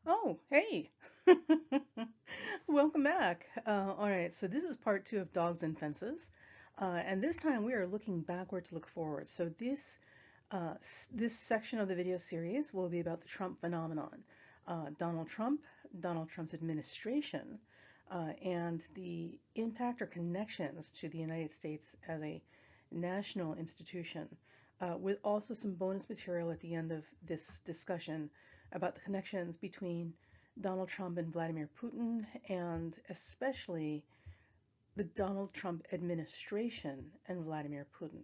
Oh, hey. Welcome back. All right, so this is part two of Dogs and Fences. And this time we are looking backward to look forward. So this section of the video series will be about the Trump phenomenon. Donald Trump, Donald Trump's administration, and the impact or connections to the United States as a national institution, with also some bonus material at the end of this discussion about the connections between Donald Trump and Vladimir Putin, and especially the Donald Trump administration and Vladimir Putin.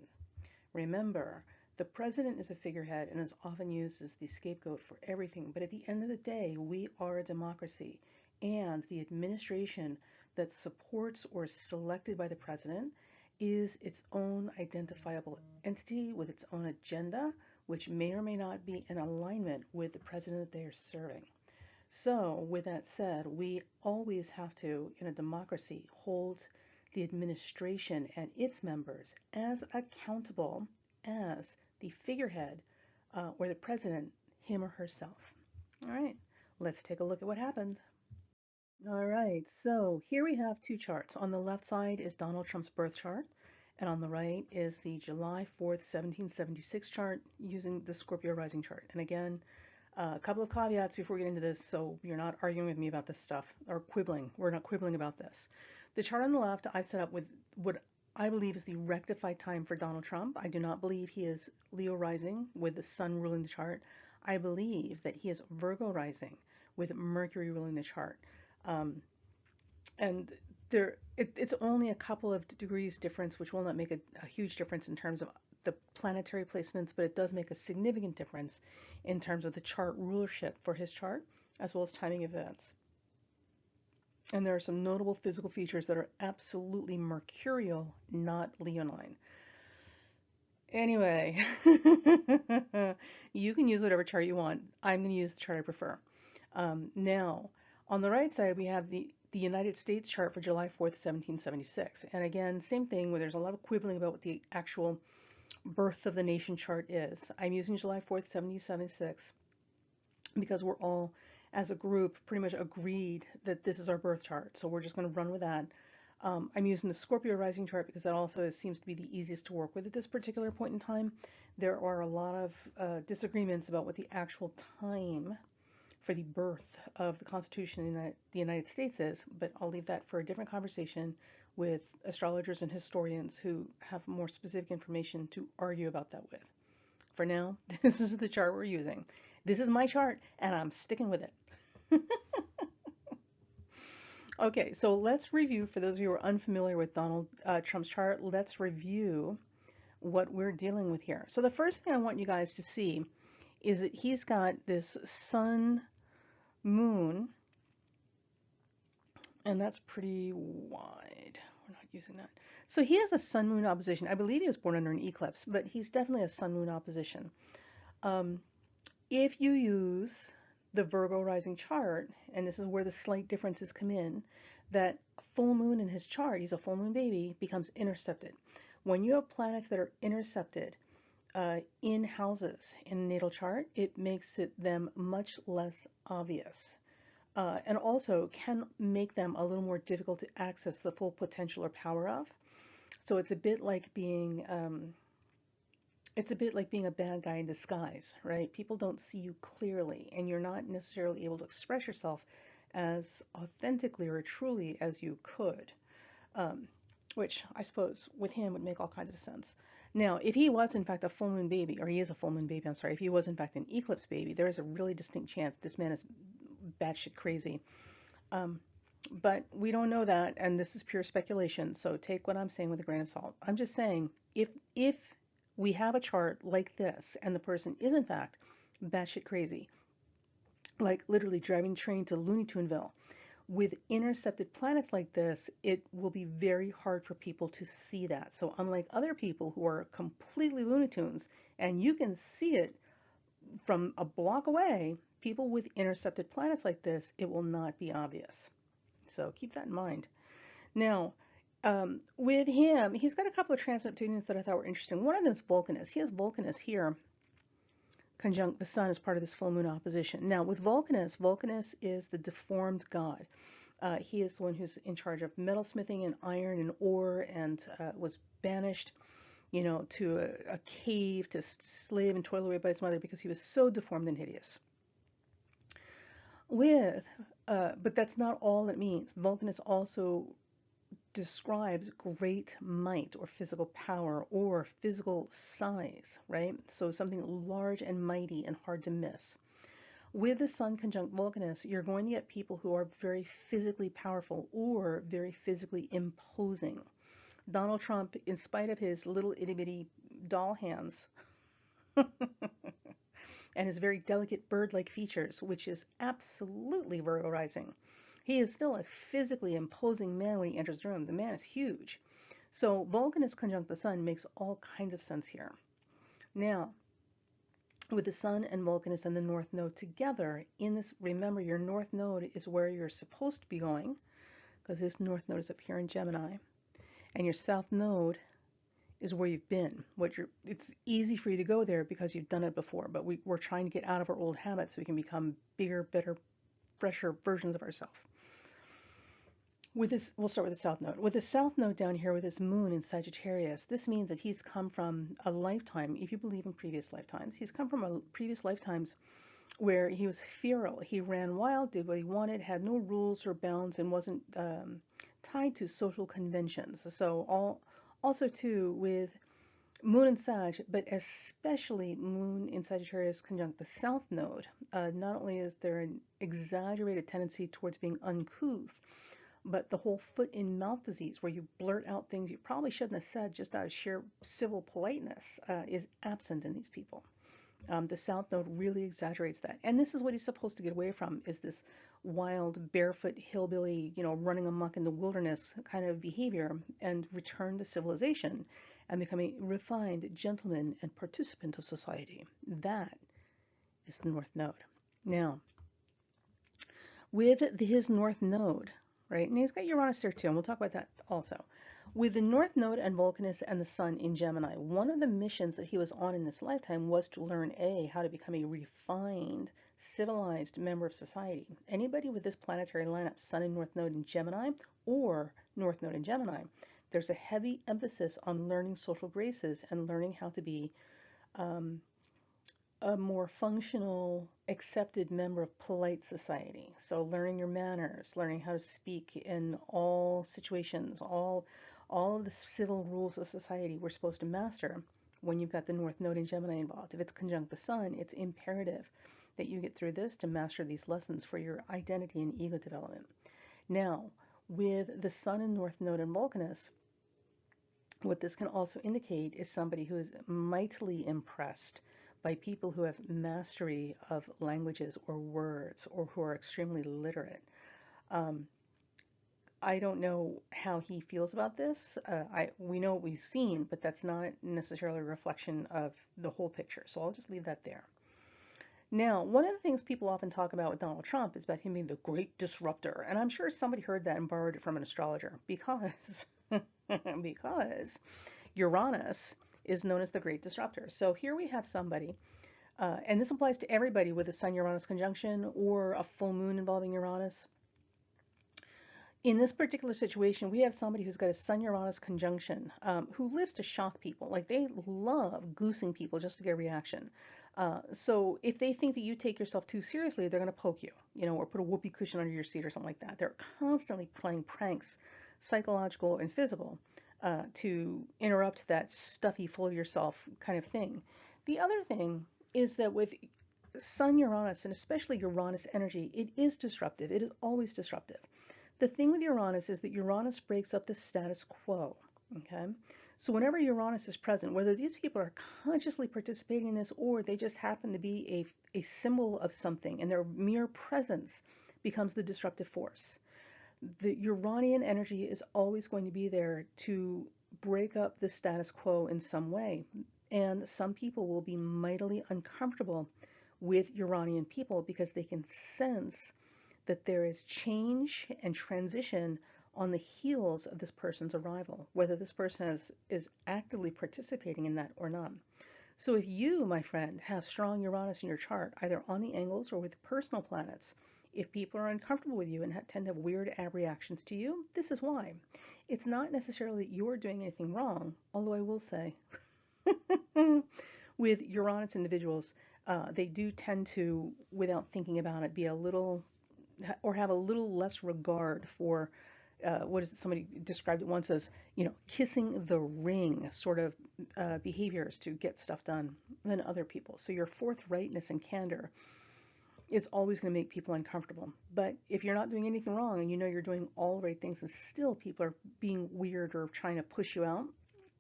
Remember, the president is a figurehead and is often used as the scapegoat for everything, but at the end of the day, we are a democracy, and the administration that supports or is selected by the president is its own identifiable entity with its own agenda, which may or may not be in alignment with the president that they are serving. So, with that said, we always have to, in a democracy, hold the administration and its members as accountable as the figurehead or the president, him or herself. All right, let's take a look at what happened. All right, so here we have two charts. On the left side is Donald Trump's birth chart, and on the right is the July 4th, 1776 chart using the Scorpio rising chart. And again, a couple of caveats before we get into this, so you're not arguing with me about this stuff or quibbling. We're not quibbling about this. The chart on the left I set up with what I believe is the rectified time for Donald Trump. I do not believe he is Leo rising with the sun ruling the chart. I believe that he is Virgo rising with Mercury ruling the chart. And it's only a couple of degrees difference, which will not make a huge difference in terms of the planetary placements, but it does make a significant difference in terms of the chart rulership for his chart, as well as timing events. And there are some notable physical features that are absolutely mercurial, not leonine. Anyway, you can use whatever chart you want. I'm going to use the chart I prefer. Now, on the right side, we have the United States chart for July 4th, 1776. And again, same thing where there's a lot of quibbling about what the actual birth of the nation chart is. I'm using July 4th, 1776 because we're all, as a group, pretty much agreed that this is our birth chart. So we're just going to run with that. I'm using the Scorpio rising chart because that also seems to be the easiest to work with at this particular point in time. There are a lot of disagreements about what the actual time for the birth of the Constitution in the United States is, but I'll leave that for a different conversation with astrologers and historians who have more specific information to argue about that with. For now, this is the chart we're using. This is my chart, and I'm sticking with it. Okay, so let's review, for those of you who are unfamiliar with Donald Trump's chart, let's review what we're dealing with here. So the first thing I want you guys to see is that he's got this sun moon, and that's pretty wide. We're not using that. So he has a sun moon opposition. I believe he was born under an eclipse, but he's definitely a sun moon opposition. If you use the Virgo rising chart, and this is where the slight differences come in, that full moon in his chart, he's a full moon baby, becomes intercepted. When you have planets that are intercepted in houses in a natal chart, it makes them much less obvious. And also can make them a little more difficult to access the full potential or power of. So it's a bit like being a bad guy in disguise, right? People don't see you clearly, and you're not necessarily able to express yourself as authentically or truly as you could, which I suppose with him would make all kinds of sense. Now, if he was in fact a full moon baby, or he is a full moon baby, I'm sorry, if he was in fact an eclipse baby, there is a really distinct chance this man is batshit crazy. But we don't know that, and this is pure speculation, so take what I'm saying with a grain of salt. I'm just saying, if we have a chart like this, and the person is in fact batshit crazy, like literally driving train to Looney Tuneville, with intercepted planets like this, it will be very hard for people to see that. So unlike other people who are completely Looney Tunes, and you can see it from a block away, people with intercepted planets like this, it will not be obvious. So keep that in mind. Now, with him, he's got a couple of transit Neptunians that I thought were interesting. One of them is Vulcanus. He has Vulcanus here conjunct the sun as part of this full moon opposition. Now, with Vulcanus, Vulcanus is the deformed god. He is the one who's in charge of metalsmithing and iron and ore, and was banished, to a cave to slave and toil away by his mother because he was so deformed and hideous. But that's not all it means. Vulcanus also describes great might or physical power or physical size, right? So something large and mighty and hard to miss. With the sun conjunct Vulcanus, you're going to get people who are very physically powerful or very physically imposing. Donald Trump, in spite of his little itty bitty doll hands and his very delicate bird-like features, which is absolutely Virgo rising, he is still a physically imposing man when he enters the room. The man is huge. So Vulcanus conjunct the sun makes all kinds of sense here. Now, with the sun and Vulcanus and the north node together in this, remember your north node is where you're supposed to be going, because this north node is up here in Gemini, and your south node is where you've been. It's easy for you to go there because you've done it before, but we're trying to get out of our old habits so we can become bigger, better, fresher versions of ourselves. With this, we'll start with the south node. With the south node down here with this moon in Sagittarius, this means that he's come from a lifetime, if you believe in previous lifetimes, he's come from previous lifetimes where he was feral. He ran wild, did what he wanted, had no rules or bounds, and wasn't tied to social conventions. So also too with Moon in Sag, but especially Moon in Sagittarius conjunct the South Node, not only is there an exaggerated tendency towards being uncouth, but the whole foot in mouth disease, where you blurt out things you probably shouldn't have said just out of sheer civil politeness, is absent in these people. The South Node really exaggerates that. And this is what he's supposed to get away from, is this wild, barefoot, hillbilly, running amok in the wilderness kind of behavior, and return to civilization and become a refined gentleman and participant of society. That is the North Node. Now, with his North Node, right, and he's got Uranus there too, and we'll talk about that also. With the North Node and Vulcanus and the Sun in Gemini, one of the missions that he was on in this lifetime was to learn how to become a refined, civilized member of society. Anybody with this planetary lineup, Sun and North Node in Gemini or North Node in Gemini, there's a heavy emphasis on learning social graces and learning how to be a more functional, accepted member of polite society. So learning your manners, learning how to speak in all situations, all of the civil rules of society we're supposed to master when you've got the North Node in Gemini involved. If it's conjunct the Sun, it's imperative that you get through this to master these lessons for your identity and ego development. Now, with the Sun and North Node in Vulcanus, what this can also indicate is somebody who is mightily impressed by people who have mastery of languages or words, or who are extremely literate. I don't know how he feels about this. We know what we've seen, but that's not necessarily a reflection of the whole picture. So I'll just leave that there. Now, one of the things people often talk about with Donald Trump is about him being the great disruptor. And I'm sure somebody heard that and borrowed it from an astrologer, because Uranus is known as the great disruptor. So here we have somebody, and this applies to everybody with a Sun-Uranus conjunction or a full moon involving Uranus. In this particular situation, we have somebody who's got a Sun-Uranus conjunction, who lives to shock people. Like, they love goosing people just to get a reaction. So if they think that you take yourself too seriously, they're going to poke you, or put a whoopee cushion under your seat or something like that. They're constantly playing pranks, psychological and physical, to interrupt that stuffy, full of yourself kind of thing. The other thing is that with Sun Uranus, and especially Uranus energy, it is disruptive. It is always disruptive. The thing with Uranus is that Uranus breaks up the status quo, okay? So whenever Uranus is present, whether these people are consciously participating in this or they just happen to be a symbol of something, and their mere presence becomes the disruptive force. The Uranian energy is always going to be there to break up the status quo in some way. And some people will be mightily uncomfortable with Uranian people because they can sense that there is change and transition on the heels of this person's arrival, whether this person is actively participating in that or not. So if you, my friend, have strong Uranus in your chart, either on the angles or with personal planets, if people are uncomfortable with you and tend to have weird reactions to you, this is why. It's not necessarily that you're doing anything wrong, although I will say, with Uranus individuals, they do tend to, without thinking about it, be a little, or have a little less regard for what is it? Somebody described it once as, kissing the ring sort of behaviors to get stuff done than other people. So your forthrightness and candor is always going to make people uncomfortable. But if you're not doing anything wrong and you know you're doing all the right things and still people are being weird or trying to push you out,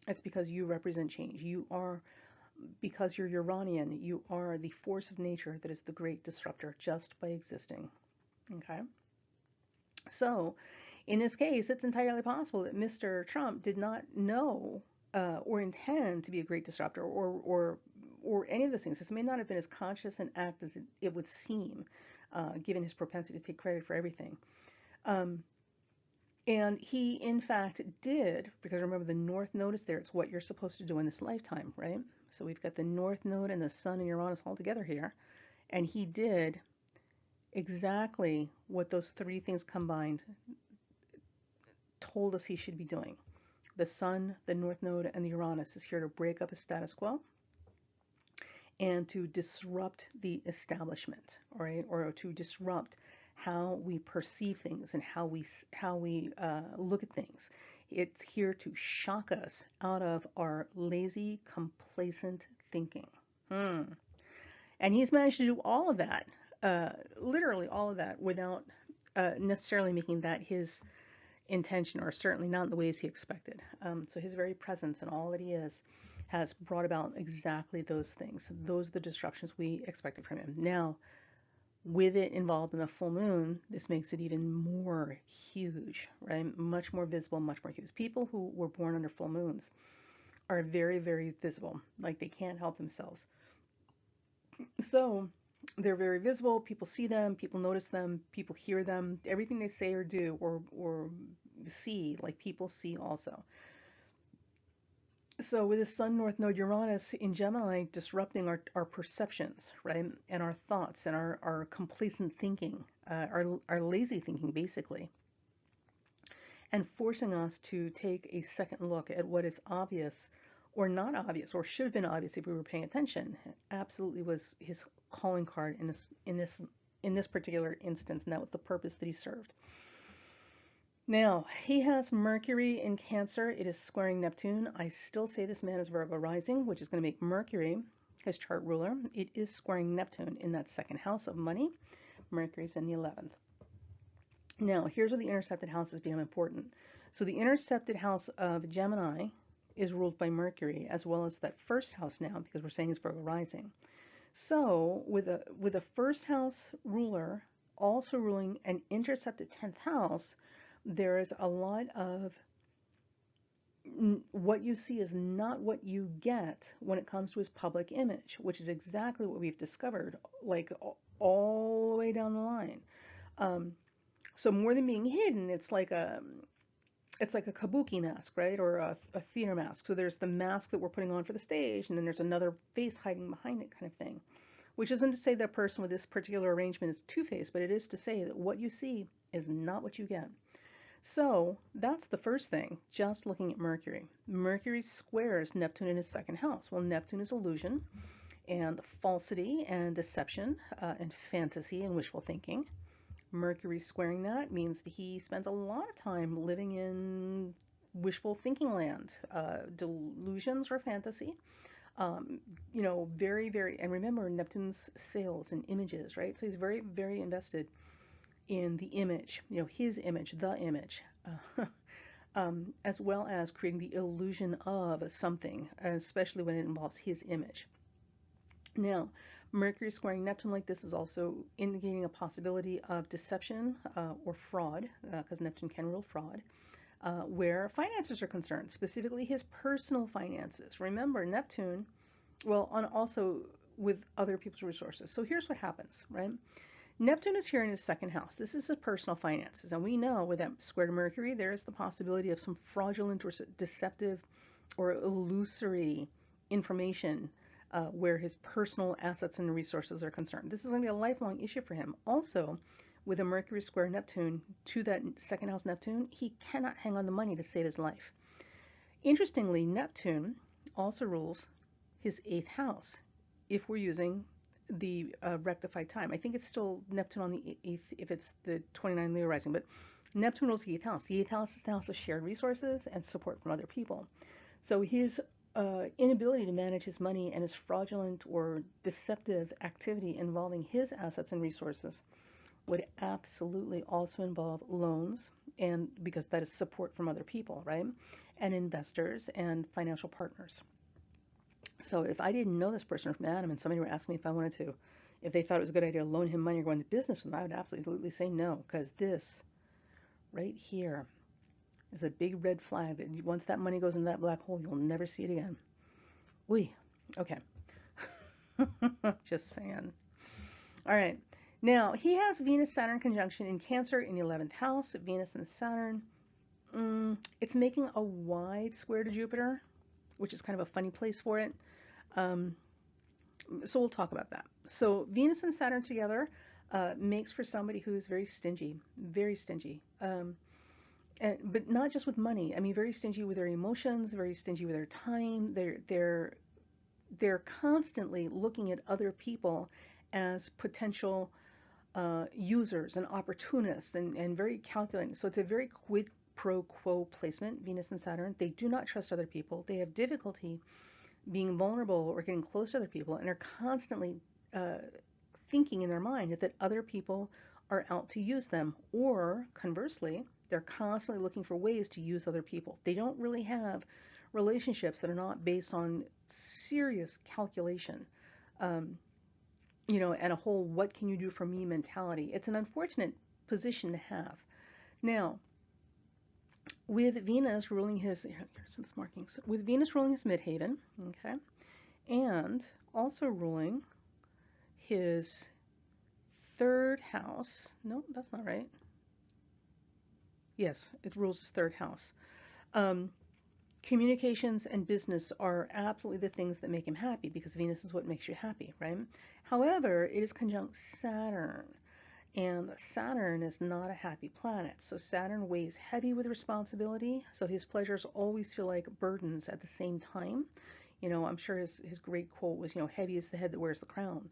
it's because you represent change. You are, because you're Uranian, you are the force of nature that is the great disruptor just by existing. Okay? So, in this case, it's entirely possible that Mr. Trump did not know or intend to be a great disruptor or any of those things. This may not have been as conscious an act as it would seem, given his propensity to take credit for everything. And he, in fact, did, because remember the North Node is there. It's what you're supposed to do in this lifetime, right? So we've got the North Node and the Sun and Uranus all together here. And he did exactly what those three things combined told us he should be doing. The Sun, the North Node, and the Uranus is here to break up a status quo and to disrupt the establishment, all right, or to disrupt how we perceive things and how we look at things. It's here to shock us out of our lazy, complacent thinking. And he's managed to do all of that, literally all of that, without necessarily making that his intention, or certainly not in the ways he expected. So his very presence and all that he is has brought about exactly those things. Those are the disruptions we expected from him. Now, with it involved in a full moon, this makes it even more huge, right? Much more visible, much more huge. People who were born under full moons are very, very visible. Like they can't help themselves. So they're very visible. People see them. People notice them. People hear them. Everything they say or do or see, like people see also. So with the Sun, North Node, Uranus in Gemini disrupting our perceptions, right? And our thoughts and our complacent thinking, our lazy thinking, basically. And forcing us to take a second look at what is obvious or not obvious, or should have been obvious if we were paying attention. It absolutely was his calling card in this particular instance, and that was the purpose that he served. Now, he has Mercury in Cancer. It is squaring Neptune. I still say this man is Virgo rising, which is going to make Mercury his chart ruler. It is squaring Neptune in that second house of money. Mercury's in the 11th. Now, here's where the intercepted houses become important. So the intercepted house of Gemini is ruled by Mercury, as well as that first house now, because we're saying it's Virgo rising. So with a first house ruler also ruling an intercepted 10th house, there is a lot of what you see is not what you get when it comes to his public image, which is exactly what we've discovered, like all the way down the line. So more than being hidden, it's like a kabuki mask, right? Or a theater mask. So there's the mask that we're putting on for the stage, and then there's another face hiding behind it, kind of thing. Which isn't to say that person with this particular arrangement is two-faced, but it is to say that what you see is not what you get. So that's the first thing, just looking at Mercury. Mercury squares Neptune in his second house. Well, Neptune is illusion and falsity and deception and fantasy and wishful thinking. Mercury squaring that means that he spends a lot of time living in wishful thinking land, delusions or fantasy. Very, very, and remember Neptune's sails and images, right? So he's very, very invested in the image, his image, the image, as well as creating the illusion of something, especially when it involves his image. Now, Mercury squaring Neptune like this is also indicating a possibility of deception or fraud, because Neptune can rule fraud, where finances are concerned, specifically his personal finances. Remember, Neptune, also with other people's resources. So here's what happens, right? Neptune is here in his second house. This is his personal finances. And we know with that square to Mercury, there is the possibility of some fraudulent or deceptive or illusory information where his personal assets and resources are concerned. This is going to be a lifelong issue for him. Also, with a Mercury square Neptune to that second house Neptune, he cannot hang on the money to save his life. Interestingly, Neptune also rules his 8th house if we're using the rectified time. I think it's still Neptune on the 8th if it's the 29 Leo rising, but Neptune rules the 8th house. The 8th house is the house of shared resources and support from other people. So his inability to manage his money and his fraudulent or deceptive activity involving his assets and resources would absolutely also involve loans, and because that is support from other people, right? And investors and financial partners. So if I didn't know this person from Adam and somebody were asking me if I wanted to, if they thought it was a good idea to loan him money or go into business with him, I would absolutely say no, because this right here is a big red flag that once that money goes into that black hole, you'll never see it again. Oy, okay. Just saying. All right. Now, he has Venus-Saturn conjunction in Cancer in the 11th house. Venus and Saturn. It's making a wide square to Jupiter, which is kind of a funny place for it. So we'll talk about that. So Venus and Saturn together makes for somebody who is very stingy, very stingy. But not just with money. I mean, very stingy with their emotions, very stingy with their time. They're constantly looking at other people as potential users and opportunists and very calculating. So it's a very quid pro quo placement, Venus and Saturn. They do not trust other people. They have difficulty being vulnerable or getting close to other people, and are constantly thinking in their mind that other people are out to use them, or conversely, they're constantly looking for ways to use other people. They don't really have relationships that are not based on serious calculation, and a whole what can you do for me mentality. It's an unfortunate position to have. Now, with Venus ruling his, here's some markings, with Venus ruling his midheaven, okay, and also ruling his 3rd house. No, that's not right. Yes, it rules his 3rd house. Communications and business are absolutely the things that make him happy, because Venus is what makes you happy, right? However, it is conjunct Saturn, and Saturn is not a happy planet. So Saturn weighs heavy with responsibility, so his pleasures always feel like burdens at the same time. I'm sure his great quote was, heavy is the head that wears the crown.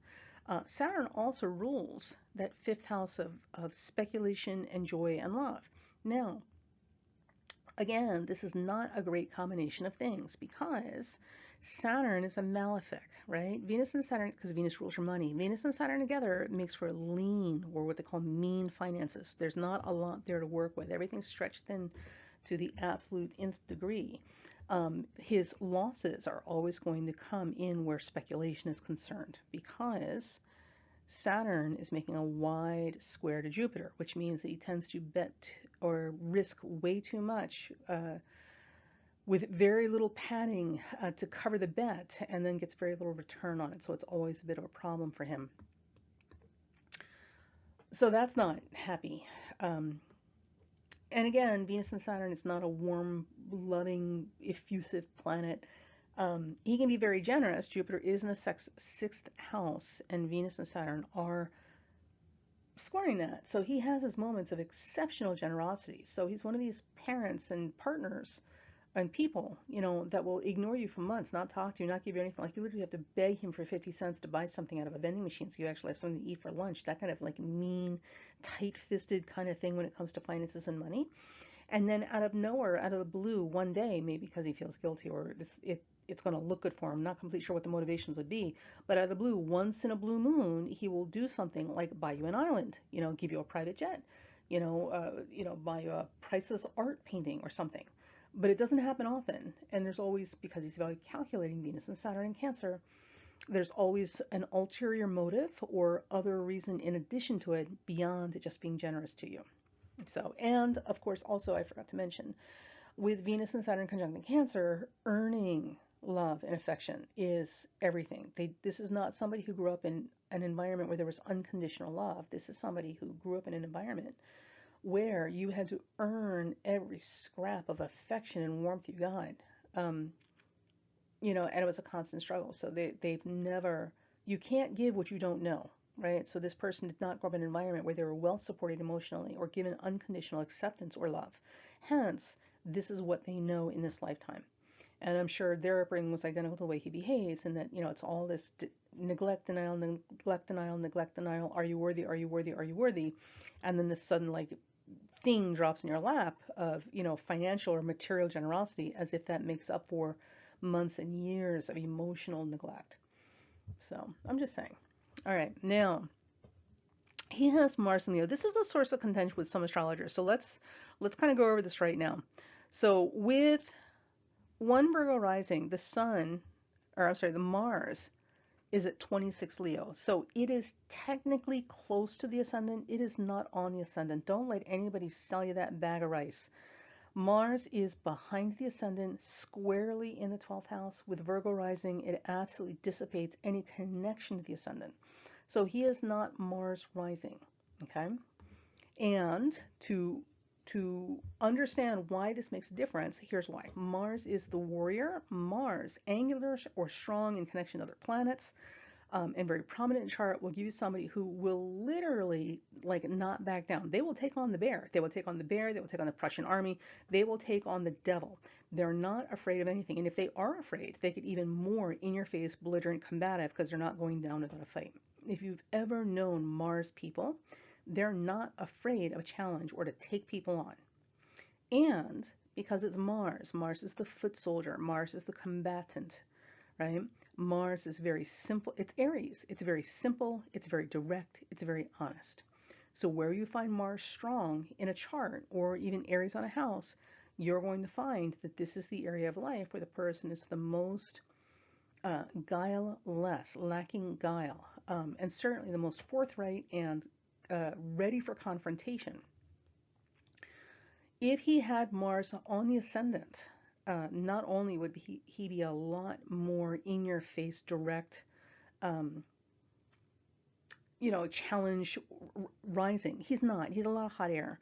Saturn also rules that 5th house of speculation and joy and love. Now, again, this is not a great combination of things, because Saturn is a malefic, right? Venus and Saturn, because Venus rules your money. Venus and Saturn together makes for lean, or what they call mean finances. There's not a lot there to work with. Everything's stretched thin to the absolute nth degree. His losses are always going to come in where speculation is concerned, because Saturn is making a wide square to Jupiter, which means that he tends to bet or risk way too much with very little padding to cover the bet, and then gets very little return on it. So it's always a bit of a problem for him. So that's not happy. And again, Venus and Saturn is not a warm, loving, effusive planet. He can be very generous. Jupiter is in the 6th house, and Venus and Saturn are squaring that. So he has his moments of exceptional generosity. So he's one of these parents and partners and people, that will ignore you for months, not talk to you, not give you anything. Like, you literally have to beg him for 50 cents to buy something out of a vending machine so you actually have something to eat for lunch. That kind of like mean, tight-fisted kind of thing when it comes to finances and money. And then out of nowhere, out of the blue, one day, maybe because he feels guilty or it's going to look good for him, not completely sure what the motivations would be, but out of the blue, once in a blue moon, he will do something like buy you an island, give you a private jet, buy you a priceless art painting or something. But it doesn't happen often, and there's always, because he's very calculating, Venus and Saturn in Cancer, there's always an ulterior motive or other reason in addition to it beyond just being generous to you. So, and of course, also I forgot to mention, with Venus and Saturn conjunct in Cancer, earning love and affection is everything. This is not somebody who grew up in an environment where there was unconditional love. This is somebody who grew up in an environment where you had to earn every scrap of affection and warmth you got. and it was a constant struggle. So they've never, you can't give what you don't know, right? So this person did not grow up in an environment where they were well supported emotionally or given unconditional acceptance or love. Hence, this is what they know in this lifetime. And I'm sure their upbringing was identical to the way he behaves, and that, it's all this neglect, denial, neglect, denial, neglect, denial. Are you worthy? Are you worthy? Are you worthy? And then this sudden, like, thing drops in your lap of, financial or material generosity, as if that makes up for months and years of emotional neglect. So I'm just saying. All right, now he has Mars in Leo. This is a source of contention with some astrologers. So let's kind of go over this right now. So with one Virgo rising, the Sun, or I'm sorry, the Mars is at 26 Leo. So it is technically close to the ascendant. It is not on the ascendant. Don't let anybody sell you that bag of rice. Mars is behind the ascendant, squarely in the 12th house. With Virgo rising, it absolutely dissipates any connection to the ascendant. So he is not Mars rising, okay? And to understand why this makes a difference, here's why. Mars is the warrior. Mars, angular or strong in connection to other planets, and very prominent in chart, will give you somebody who will literally, like, not back down. They will take on the bear. They will take on the bear. They will take on the Prussian army. They will take on the devil. They're not afraid of anything. And if they are afraid, they get even more in your face, belligerent, combative, because they're not going down without a fight. If you've ever known Mars people, they're not afraid of a challenge or to take people on. And because it's Mars, Mars is the foot soldier, Mars is the combatant, right? Mars is very simple. It's Aries. It's very simple. It's very direct. It's very honest. So where you find Mars strong in a chart, or even Aries on a house, you're going to find that this is the area of life where the person is the most guileless, lacking guile, and certainly the most forthright and ready for confrontation. If he had Mars on the ascendant, not only would he be a lot more in your face, direct, challenge rising. He's not. He's a lot of hot air.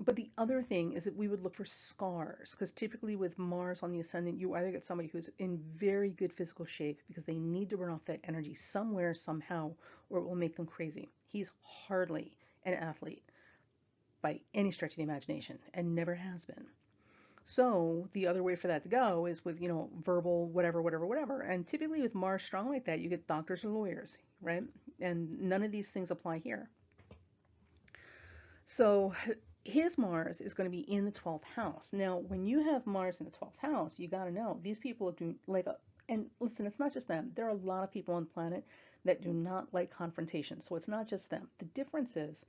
But the other thing is that we would look for scars, because typically with Mars on the ascendant, you either get somebody who's in very good physical shape because they need to burn off that energy somewhere, somehow, or it will make them crazy. He's hardly an athlete by any stretch of the imagination, and never has been. So the other way for that to go is with, verbal whatever, whatever, whatever. And typically with Mars strong like that, you get doctors or lawyers, right? And none of these things apply here. So his Mars is going to be in the 12th house. Now, when you have Mars in the 12th house, you got to know these people do like and listen, it's not just them. There are a lot of people on the planet that do not like confrontation. So it's not just them. The difference is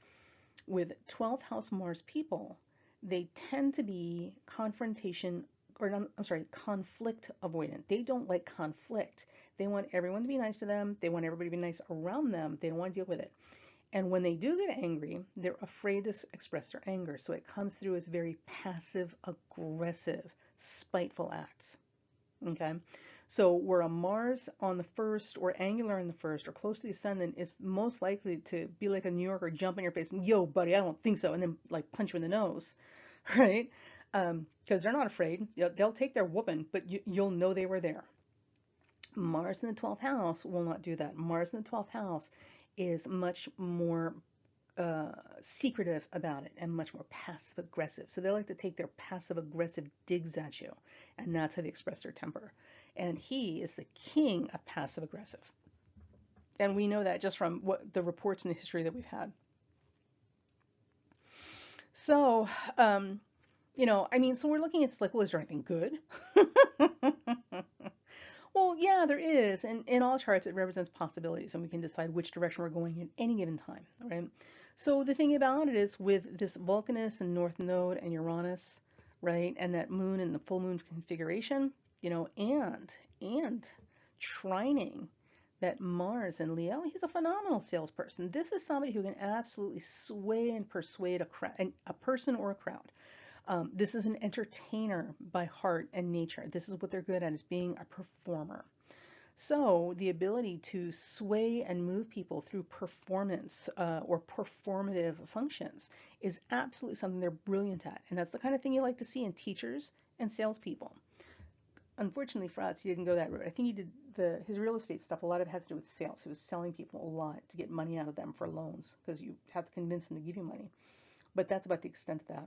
with 12th house Mars people, they tend to be confrontation, or I'm sorry, conflict avoidant. They don't like conflict. They want everyone to be nice to them. They want everybody to be nice around them. They don't want to deal with it. And when they do get angry, they're afraid to express their anger. So it comes through as very passive, aggressive, spiteful acts. Okay? So where a Mars on the first, or angular in the first, or close to the ascendant, is most likely to be like a New Yorker, jump in your face and, yo, buddy, I don't think so, and then like punch you in the nose, right? Because they're not afraid. They'll take their whooping, but you'll know they were there. Mars in the 12th house will not do that. Mars in the 12th house is much more secretive about it and much more passive aggressive. So they like to take their passive aggressive digs at you, and that's how they express their temper. And he is the king of passive aggressive. And we know that just from what the reports in the history that we've had. So, so we're looking at, like, well, is there anything good? Well, yeah, there is. And in all charts, it represents possibilities, and we can decide which direction we're going at any given time, right? So the thing about it is, with this Vulcanus and North Node and Uranus, right, and that moon and the full moon configuration, and trining that Mars in Leo, he's a phenomenal salesperson. This is somebody who can absolutely sway and persuade a person or a crowd. This is an entertainer by heart and nature. This is what they're good at, is being a performer. So the ability to sway and move people through performance or performative functions is absolutely something they're brilliant at. And that's the kind of thing you like to see in teachers and salespeople. unfortunately for us, he didn't go that route. I think he did his real estate stuff. A lot of it had to do with sales. He was selling people a lot to get money out of them for loans because you have to convince them to give you money. But that's about the extent of that.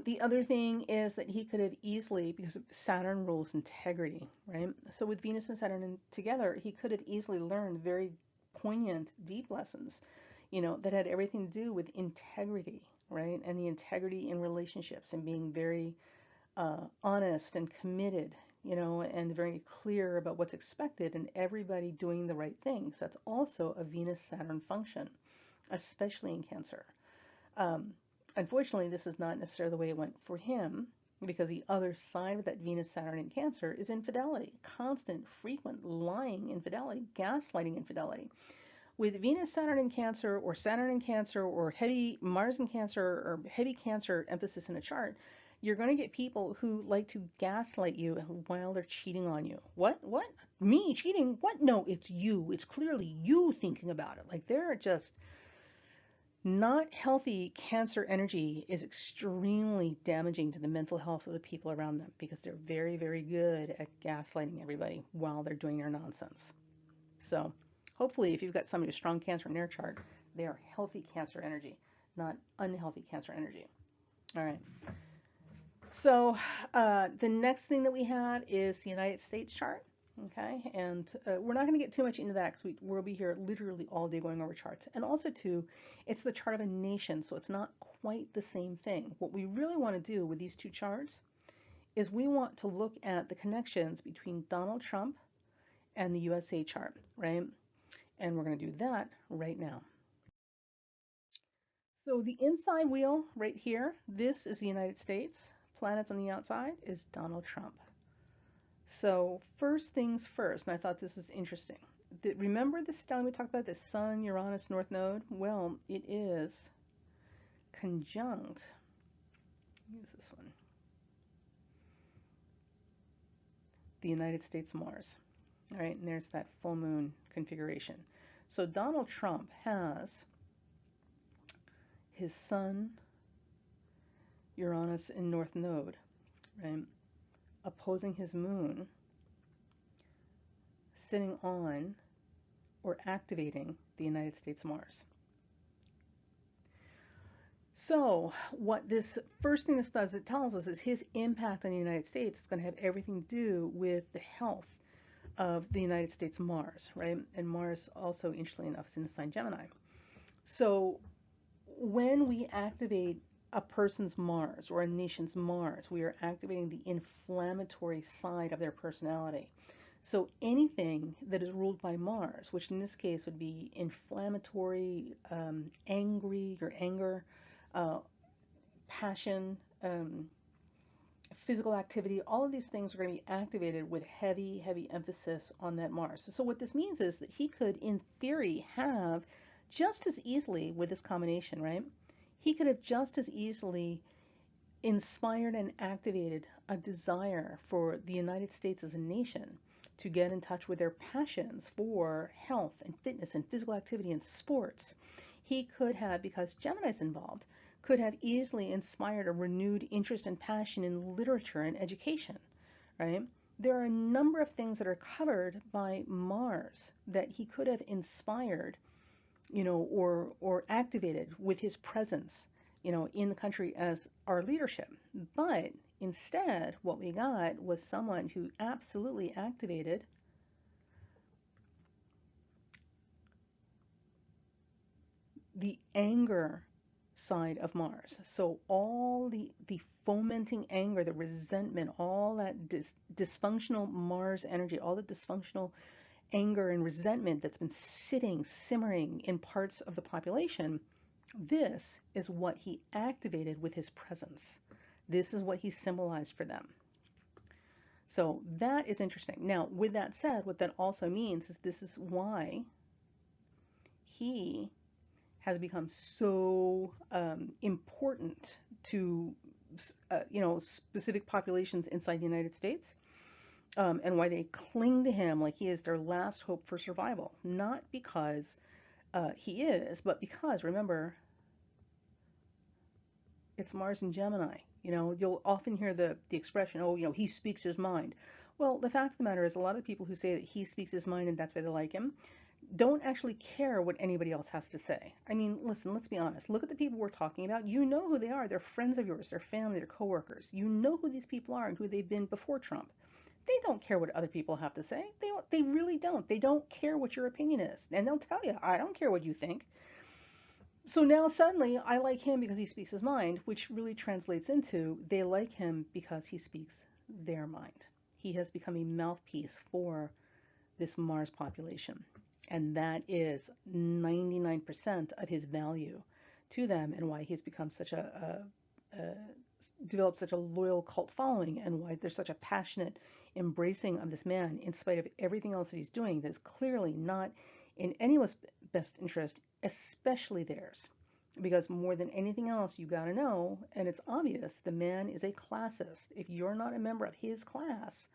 The other thing is that he could have easily, because Saturn rules integrity, right? So with Venus and Saturn together, he could have easily learned very poignant, deep lessons, that had everything to do with integrity, right? And the integrity in relationships and being very honest and committed, and very clear about what's expected and everybody doing the right things. That's also a Venus-Saturn function, especially in Cancer. Um, Unfortunately, this is not necessarily the way it went for him, because the other side of that Venus, Saturn, and Cancer is infidelity, constant, frequent, lying infidelity, gaslighting infidelity. With Venus, Saturn, and Cancer, or Saturn and Cancer, or heavy Mars and Cancer, or heavy Cancer emphasis in a chart, you're going to get people who like to gaslight you while they're cheating on you. What? What? Me cheating? What? No, it's you. It's clearly you thinking about it. Like, they're just not healthy. Cancer energy is extremely damaging to the mental health of the people around them because they're very, very good at gaslighting everybody while they're doing their nonsense. So hopefully if you've got somebody with strong Cancer in their chart, they are healthy Cancer energy, not unhealthy Cancer energy. All right. So the next thing that we have is the United States chart. Okay, and we're not going to get too much into that because we'll be here literally all day going over charts. And also, too, it's the chart of a nation, so it's not quite the same thing. What we really want to do with these two charts is we want to look at the connections between Donald Trump and the USA chart, right? And we're going to do that right now. So the inside wheel right here, this is the United States. Planets on the outside is Donald Trump. So first things first, and I thought this was interesting. Remember this stellium we talked about, the Sun, Uranus, North Node? Well, it is conjunct. Use this one. The United States Mars. All right, and there's that full moon configuration. So Donald Trump has his Sun, Uranus, and North Node, right, opposing his moon, sitting on or activating the United States Mars. So what this first thing this does, it tells us, is his impact on the United States is going to have everything to do with the health of the United States Mars, right? And Mars also, interestingly enough, is in the sign Gemini. So when we activate a person's Mars or a nation's Mars, we are activating the inflammatory side of their personality. So anything that is ruled by Mars, which in this case would be inflammatory, angry or anger, passion, physical activity, all of these things are going to be activated with heavy, heavy emphasis on that Mars. So what this means is that he could, in theory, have just as easily with this combination, right? He could have just as easily inspired and activated a desire for the United States as a nation to get in touch with their passions for health and fitness and physical activity and sports. He could have, because Gemini's involved, could have easily inspired a renewed interest and passion in literature and education, right? There are a number of things that are covered by Mars that he could have inspired, or activated with his presence, in the country as our leadership. But instead, what we got was someone who absolutely activated the anger side of Mars. So all the fomenting anger, the resentment, all that dysfunctional Mars energy, all the dysfunctional anger and resentment that's been sitting, simmering in parts of the population, this is what he activated with his presence. This is what he symbolized for them. So that is interesting. Now, with that said, what that also means is this is why he has become so important to specific populations inside the United States, and why they cling to him like he is their last hope for survival. Not because he is, but because, remember, it's Mars and Gemini. You know, you'll often hear the expression, oh, you know, he speaks his mind. Well, the fact of the matter is, a lot of people who say that he speaks his mind and that's why they like him don't actually care what anybody else has to say. I mean, listen, let's be honest. Look at the people we're talking about. You know who they are. They're friends of yours, they're family, they're coworkers. You know who these people are and who they've been before Trump. They don't care what other people have to say. They really don't. They don't care what your opinion is. And they'll tell you, I don't care what you think. So now suddenly I like him because he speaks his mind, which really translates into they like him because he speaks their mind. He has become a mouthpiece for this Mars population. And that is 99% of his value to them and why he's become such a developed such a loyal cult following and why there's such a passionate embracing of this man in spite of everything else that he's doing that is clearly not in anyone's best interest, especially theirs. Because more than anything else, you got to know, and it's obvious, the man is a classist. If you're not a member of his class,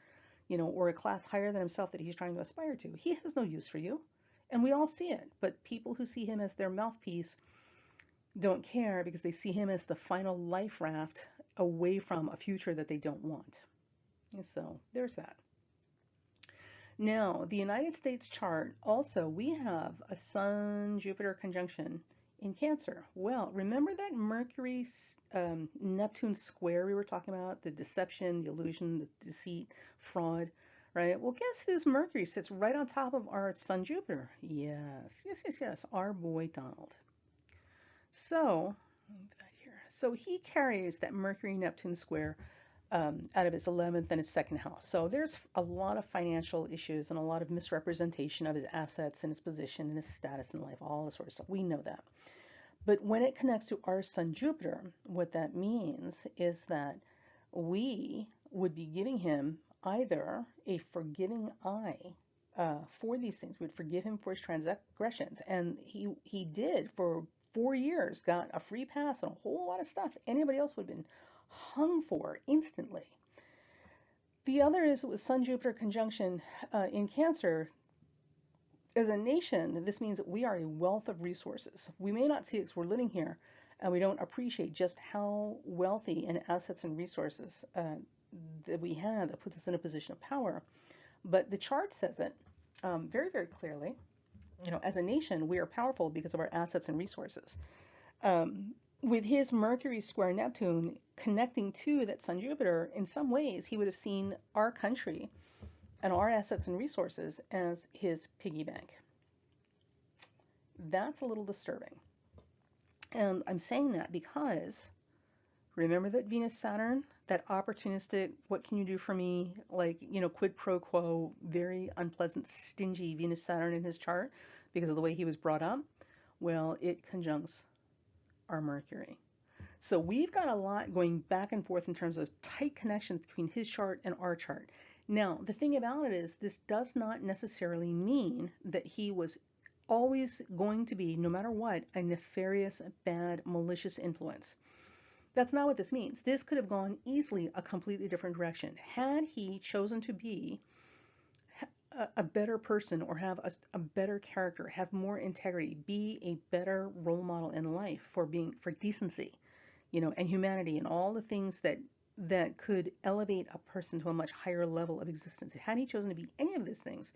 you know, or a class higher than himself that he's trying to aspire to, he has no use for you. And we all see it. But people who see him as their mouthpiece don't care because they see him as the final life raft away from a future that they don't want. So there's that. Now, the United States chart also, we have a Sun Jupiter conjunction in Cancer. Well, remember that Mercury Neptune square we were talking about? The deception, the illusion, the deceit, fraud, right? Well, guess whose Mercury sits right on top of our Sun Jupiter? Yes, yes, yes, yes, our boy Donald. So, so he carries that Mercury Neptune square out of his 11th and his second house. So there's a lot of financial issues and a lot of misrepresentation of his assets and his position and his status in life, all this sort of stuff. We know that. But when it connects to our Sun Jupiter, what that means is that we would be giving him either a forgiving eye for these things. We'd forgive him for his transgressions. And he did for 4 years, got a free pass on a whole lot of stuff anybody else would have been hung for instantly. The other is with Sun Jupiter conjunction in Cancer. As a nation, this means that we are a wealth of resources. We may not see it because we're living here and we don't appreciate just how wealthy in assets and resources that we have that puts us in a position of power. But the chart says it very, very clearly. You know, as a nation, we are powerful because of our assets and resources. With his Mercury square Neptune connecting to that Sun Jupiter, in some ways, he would have seen our country and our assets and resources as his piggy bank. That's a little disturbing. And I'm saying that because remember that Venus Saturn, that opportunistic, what can you do for me? Like, you know, quid pro quo, very unpleasant, stingy Venus Saturn in his chart because of the way he was brought up. Well, it conjuncts our Mercury. So we've got a lot going back and forth in terms of tight connections between his chart and our chart. Now, the thing about it is this does not necessarily mean that he was always going to be, no matter what, a nefarious, bad, malicious influence. That's not what this means. This could have gone easily a completely different direction. Had he chosen to be a better person or have a better character, have more integrity, be a better role model in life for decency, you know, and humanity and all the things that could elevate a person to a much higher level of existence. Had he chosen to be any of these things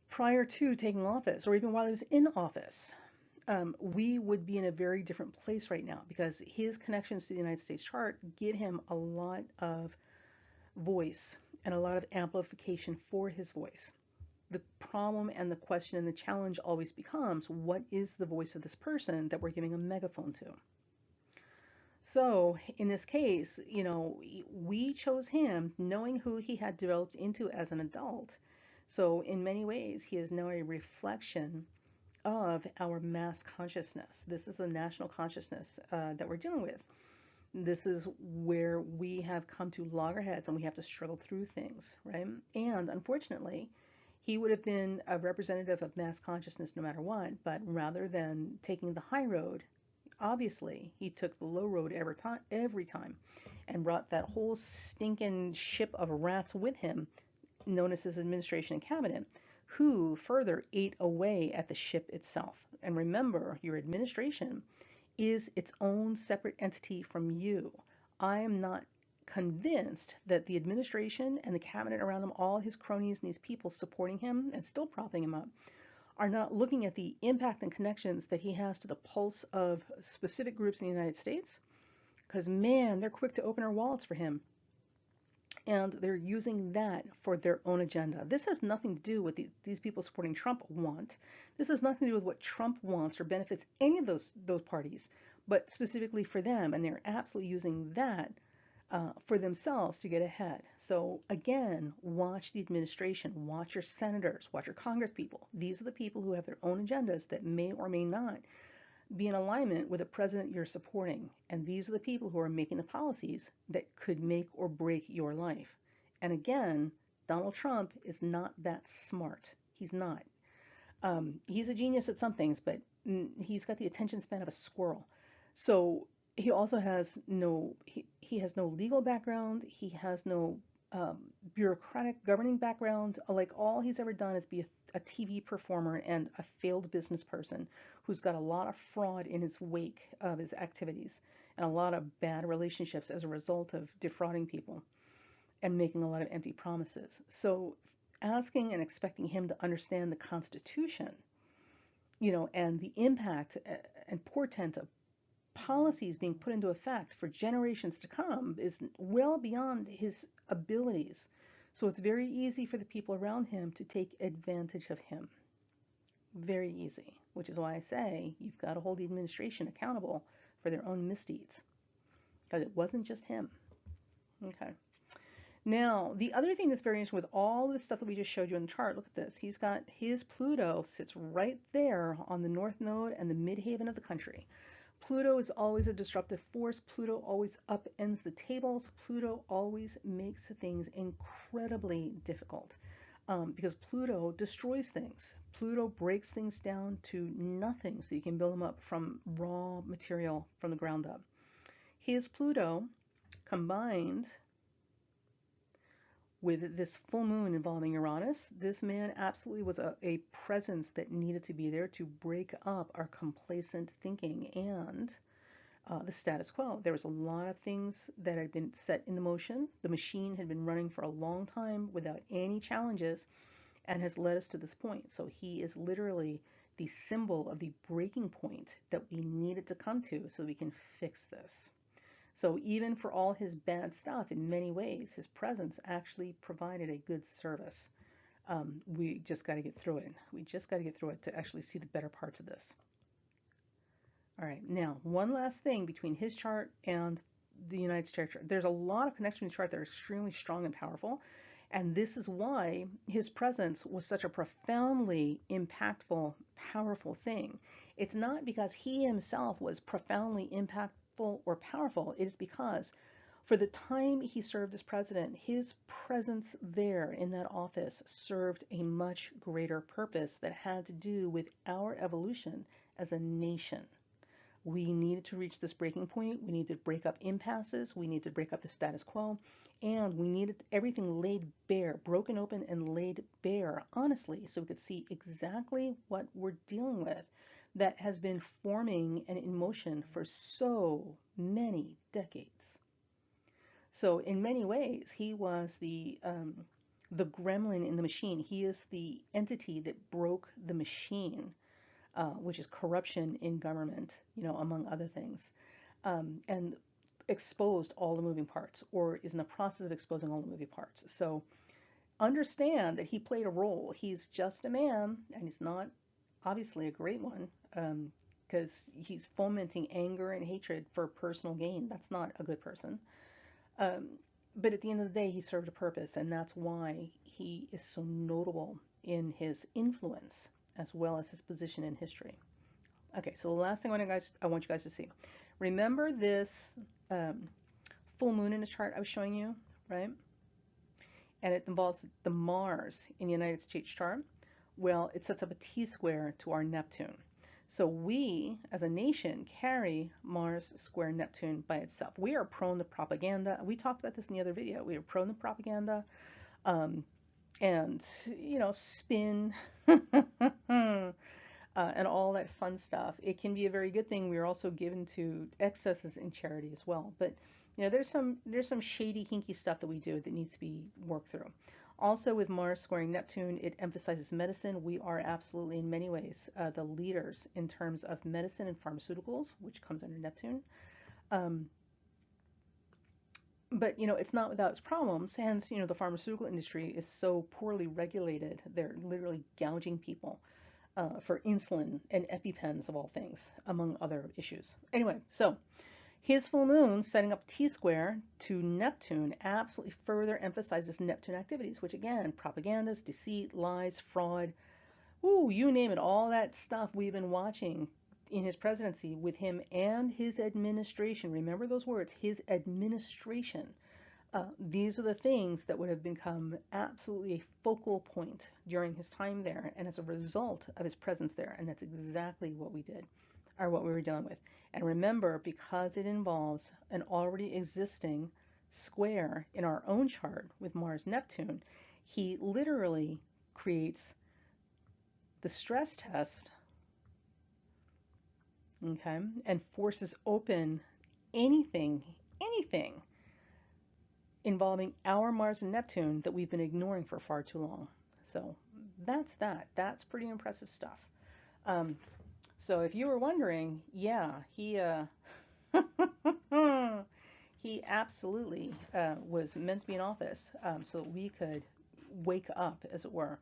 prior to taking office or even while he was in office, we would be in a very different place right now because his connections to the United States chart give him a lot of voice and a lot of amplification for his voice. The problem and the question and the challenge always becomes, what is the voice of this person that we're giving a megaphone to? So in this case, you know, we chose him knowing who he had developed into as an adult. So in many ways, he is now a reflection of our mass consciousness. This is the national consciousness that we're dealing with. This is where we have come to loggerheads and we have to struggle through things, right? And unfortunately, he would have been a representative of mass consciousness no matter what, but rather than taking the high road, obviously, he took the low road every time and brought that whole stinking ship of rats with him, known as his administration and cabinet, who further ate away at the ship itself. And remember, your administration is its own separate entity from you. I am not convinced that the administration and the cabinet around him, all his cronies and these people supporting him and still propping him up, are not looking at the impact and connections that he has to the pulse of specific groups in the United States. Because, man, they're quick to open our wallets for him. And they're using that for their own agenda. This has nothing to do with these people supporting Trump want. This has nothing to do with what Trump wants or benefits any of those parties, but specifically for them. And they're absolutely using that for themselves to get ahead. So again, watch the administration, watch your senators, watch your Congress people. These are the people who have their own agendas that may or may not be in alignment with the president you're supporting. And these are the people who are making the policies that could make or break your life. And again, Donald Trump is not that smart. He's not. He's a genius at some things, but he's got the attention span of a squirrel. So he also has he has no legal background. He has no bureaucratic governing background. Like, all he's ever done is be a TV performer and a failed business person who's got a lot of fraud in his wake of his activities and a lot of bad relationships as a result of defrauding people and making a lot of empty promises. So asking and expecting him to understand the Constitution, and the impact and portent of policies being put into effect for generations to come is well beyond his abilities. So it's very easy for the people around him to take advantage of him. Very easy, which is why I say you've got to hold the administration accountable for their own misdeeds, because it wasn't just him. Okay. Now, the other thing that's very interesting with all the stuff that we just showed you in the chart, look at this. He's got his Pluto sits right there on the North Node and the midhaven of the country. Pluto is always a disruptive force. Pluto always upends the tables. Pluto always makes things incredibly difficult because Pluto destroys things. Pluto breaks things down to nothing so you can build them up from raw material from the ground up. His Pluto combined with this full moon involving Uranus, this man absolutely was a presence that needed to be there to break up our complacent thinking and the status quo. There was a lot of things that had been set into motion. The machine had been running for a long time without any challenges and has led us to this point. So he is literally the symbol of the breaking point that we needed to come to so we can fix this. So even for all his bad stuff, in many ways, his presence actually provided a good service. We just got to get through it. We just got to get through it to actually see the better parts of this. All right, now, one last thing between his chart and the United States chart. There's a lot of connections in the chart that are extremely strong and powerful, and this is why his presence was such a profoundly impactful, powerful thing. It's not because he himself was profoundly impactful or powerful. It is because for the time he served as president, his presence there in that office served a much greater purpose that had to do with our evolution as a nation. We needed to reach this breaking point. We needed to break up impasses. We needed to break up the status quo. And we needed everything laid bare, broken open and laid bare, honestly, so we could see exactly what we're dealing with that has been forming and in motion for so many decades. So in many ways, he was the gremlin in the machine. He is the entity that broke the machine. Which is corruption in government, among other things, and exposed all the moving parts, or is in the process of exposing all the moving parts. So understand that he played a role. He's just a man, and he's not obviously a great one, because he's fomenting anger and hatred for personal gain. That's not a good person. But at the end of the day, he served a purpose, and that's why he is so notable in his influence as well as his position in history. Okay, so the last thing I want you guys to see. Remember this full moon in the chart I was showing you, right? And it involves the Mars in the United States chart. Well, it sets up a T-square to our Neptune. So we, as a nation, carry Mars square Neptune by itself. We are prone to propaganda. We talked about this in the other video. We are prone to propaganda. And, spin and all that fun stuff. It can be a very good thing. We are also given to excesses in charity as well. But you know, there's some shady, hinky stuff that we do that needs to be worked through. Also, with Mars squaring Neptune, it emphasizes medicine. We are absolutely, in many ways, the leaders in terms of medicine and pharmaceuticals, which comes under Neptune. Um, but you know, it's not without its problems. Hence, you know, the pharmaceutical industry is so poorly regulated. They're literally gouging people for insulin and EpiPens of all things, among other issues. Anyway, so his full moon setting up T-square to Neptune absolutely further emphasizes Neptune activities, which again, propagandas, deceit, lies, fraud, ooh, you name it, all that stuff we've been watching in his presidency with him and his administration. Remember those words, his administration. These are the things that would have become absolutely a focal point during his time there and as a result of his presence there. And that's exactly what we did, or what we were dealing with. And remember, because it involves an already existing square in our own chart with Mars Neptune, he literally creates the stress test, okay, and forces open anything involving our Mars and Neptune that we've been ignoring for far too long. So that's that. That's pretty impressive stuff. Um, so if you were wondering, yeah, he absolutely was meant to be in office so that we could wake up, as it were,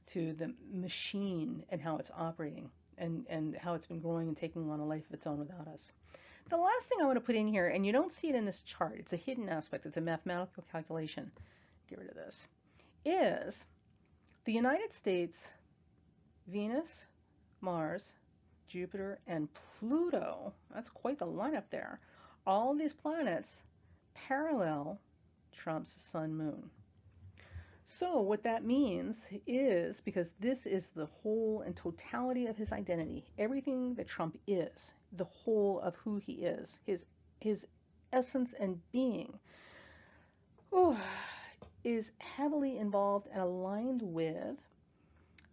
to the machine and how it's operating and how it's been growing and taking on a life of its own without us. The last thing I want to put in here, and you don't see it in this chart, it's a hidden aspect, it's a mathematical calculation, get rid of this, is the United States, Venus, Mars, Jupiter, and Pluto, that's quite the lineup there, all these planets parallel Trump's sun moon. So what that means is, because this is the whole and totality of his identity, everything that Trump is, the whole of who he is, his essence and being, oh, is heavily involved and aligned with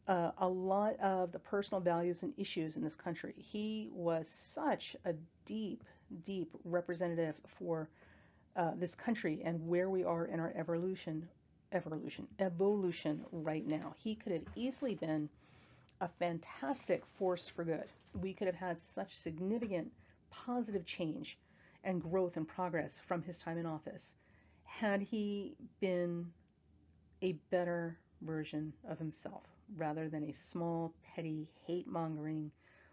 a lot of the personal values and issues in this country. He was such a deep, deep representative for this country and where we are in our evolution right now. He could have easily been a fantastic force for good. We could have had such significant positive change and growth and progress from his time in office had he been a better version of himself rather than a small, petty, hate-mongering,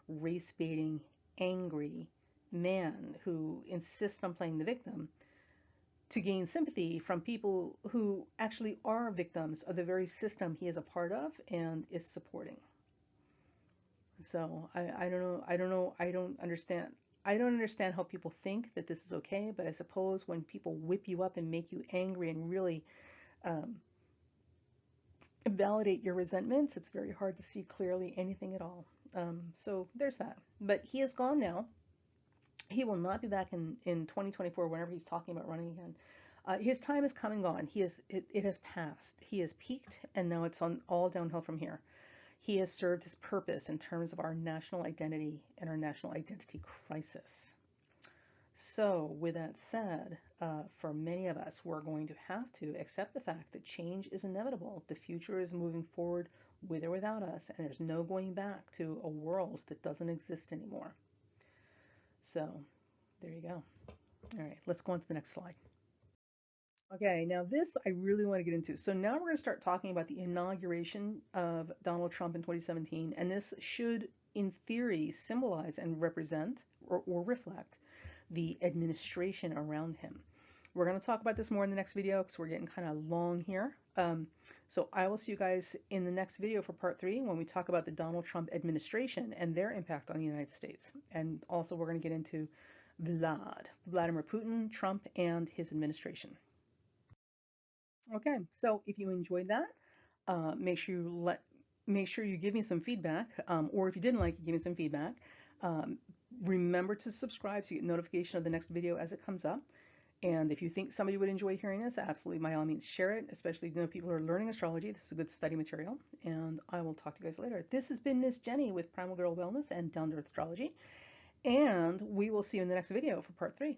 race-baiting, angry man who insists on playing the victim to gain sympathy from people who actually are victims of the very system he is a part of and is supporting. So I don't know, I don't understand. I don't understand how people think that this is okay, but I suppose when people whip you up and make you angry and really um, validate your resentments, it's very hard to see clearly anything at all. So there's that. But he is gone now. He will not be back in 2024 whenever he's talking about running again. His time is come and gone. It has passed. He has peaked, and now it's on all downhill from here. He has served his purpose in terms of our national identity and our national identity crisis. So, with that said, for many of us, we're going to have to accept the fact that change is inevitable. The future is moving forward with or without us, and there's no going back to a world that doesn't exist anymore. So, there you go. All right, let's go on to the next slide. Okay, now this I really want to get into. So now we're going to start talking about the inauguration of Donald Trump in 2017, and this should, in theory, symbolize and represent or reflect the administration around him. We're going to talk about this more in the next video because we're getting kind of long here. So I will see you guys in the next video for part 3 when we talk about the Donald Trump administration and their impact on the United States. And also we're going to get into Vladimir Putin, Trump, and his administration. Okay, so if you enjoyed that, make sure you give me some feedback, or if you didn't like it, give me some feedback. Remember to subscribe so you get notification of the next video as it comes up. And if you think somebody would enjoy hearing this, absolutely, by all means, share it, especially people who are learning astrology. This is a good study material. And I will talk to you guys later. This has been Miss Jenny with Primal Girl Wellness and Down to Earth Astrology. And we will see you in the next video for part 3.